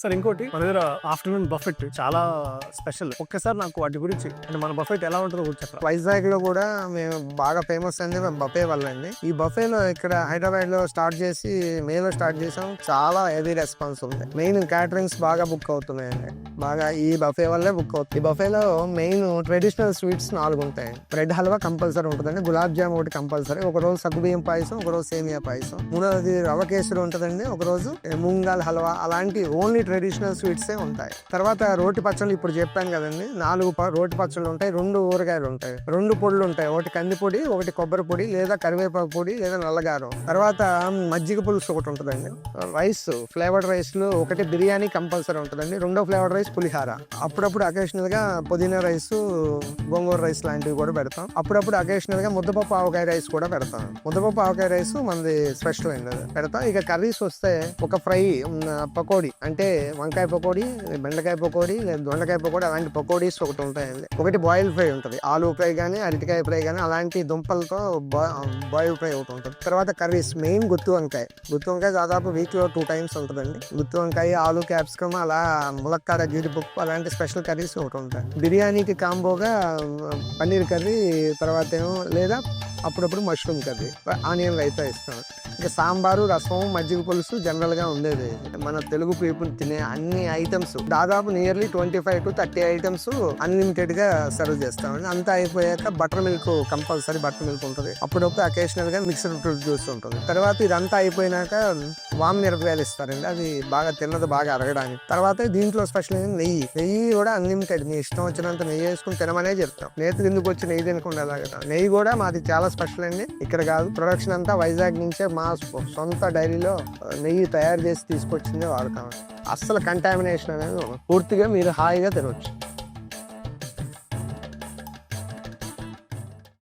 Sir ఇంకోటి మన దగ్గర ఆఫ్టర్నూన్ బఫెట్ చాలా స్పెషల్. ఒక్కసారి నాకు వాటి గురించి అంటే మన బఫెట్ ఎలా ఉంటుందో కూడా చెప్పండి. వైజాగ్ లో కూడా మేము బాగా ఫేమస్ అయింది బఫే వల్ల అండి. ఈ బఫేలో ఇక్కడ హైదరాబాద్ లో స్టార్ట్ చేసి మేలో స్టార్ట్ చేసాం. చాలా హెవీ రెస్పాన్స్ ఉంది. మెయిన్ క్యాటరింగ్స్ బాగా బుక్ అవుతున్నాయండి. బాగా ఈ బఫే వల్లే బుక్ అవుతుంది. ఈ బఫేలో మెయిన్ ట్రెడిషనల్ స్వీట్స్ 4 ఉంటాయి. బ్రెడ్ హల్వా కంపల్సరీ ఉంటుందండి. గులాబ్ జామ్ ఒకటి కంపల్సరీ. ఒక రోజు సగ్గుబియ్యం పాయసం, ఒక రోజు సేమియా పాయసం. మూడవది రవ కేసరి ఉంటుందండి. ఒక రోజు మూంగాల్ హల్వా. అలాంటి ఓన్లీ ట్రెడిషనల్ స్వీట్సే ఉంటాయి. తర్వాత రోటి పచ్చళ్ళు ఇప్పుడు చెప్పాను కదండి. 4 రోటి పచ్చళ్ళు ఉంటాయి. 2 ఊరగాయలు ఉంటాయి. 2 పొడులు ఉంటాయి. ఒకటి కంది పొడి, ఒకటి కొబ్బరి పొడి, లేదా కరివేపాకు పొడి, లేదా నల్లగారం. తర్వాత మజ్జిగ పులుసు ఒకటి ఉంటుందండి. రైస్ ఫ్లేవర్డ్ రైస్ లో ఒకటి బిర్యానీ కంపల్సరీ ఉంటుందండి. 2వ ఫ్లేవర్డ్ రైస్ పులిహార. అప్పుడప్పుడు అకేషనల్ గా పుదీనా రైస్, గోంగూర రైస్ లాంటివి కూడా పెడతాం. అప్పుడప్పుడు అకేషనల్ గా ముద్దపప్పు ఆవకాయ రైస్ కూడా పెడతాం. ముద్దపప్పు ఆవకాయ రైస్ మనది స్పెషల్ అయింది పెడతాం. ఇక కర్రీస్ వస్తే ఒక ఫ్రై, పకోడీ అంటే వంకాయ పకోడీ, బెండకాయ పకోడీ, లేదా దొండకాయ పకోడీ, అలాంటి పకోడీస్ ఒకటి ఉంటాయండి. ఒకటి బాయిల్ ఫ్రై ఉంటుంది. ఆలూ ఫ్రై కానీ, అరటికాయ ఫ్రై కానీ, అలాంటి దుంపలతో బాయిల్ ఫ్రై ఒకటి ఉంటుంది. తర్వాత కర్రీస్ మెయిన్ గుత్తి వంకాయ. గుత్తి వంకాయ దాదాపు వీక్ లో 2 times ఉంటుందండి. గుత్తి వంకాయ, ఆలు, క్యాప్సికమ్, అలా ములక్కాడ, జీడిపప్పు, అలాంటి స్పెషల్ కర్రీస్ ఒకటి ఉంటాయి. బిర్యానీకి కాంబోగా పన్నీర్ కర్రీ, తర్వాత ఏమో లేదా అప్పుడప్పుడు మష్రూమ్ కర్రీ, ఆనియన్ రైతా ఇస్తాం. ఇంకా సాంబారు, రసం, మజ్జిగ పులుసు జనరల్ గా ఉండేది. మన తెలుగు పీపుల్ తినే అన్ని ఐటమ్స్ దాదాపు నియర్లీ 25 to 30 ఐటమ్స్ అన్లిమిటెడ్ గా సర్వ్ చేస్తామండి. అంతా అయిపోయాక butter milk compulsory butter milk ఉంటుంది. అప్పుడప్పుడు అకేషనల్ గా మిక్స్డ్ ఫ్రూట్ జ్యూస్ ఉంటుంది. తర్వాత ఇదంతా అయిపోయినాక వామ్ మిరపకాయలు ఇస్తారండి. అది బాగా తిన్నది బాగా అరగడానికి. తర్వాత దీంట్లో స్పెషల్ నెయ్యి కూడా అన్లిమిటెడ్. మీ ఇష్టం వచ్చినంత నెయ్యి వేసుకుని తినమనే చెప్తాం. నేతి ఎందుకు వచ్చి నెయ్యి తినకుండా ఎలాగ. నెయ్యి కూడా మాది చాలా స్పెషల్ అండి. ఇక్కడ కాదు, ప్రొడక్షన్ అంతా వైజాగ్ నుంచే మా సొంత డైరీలో నెయ్యి తయారు చేసి తీసుకొచ్చిందే వాడతాం. అస్సలు కంటామినేషన్ అనేది పూర్తిగా మీరు హాయిగా తినవచ్చు.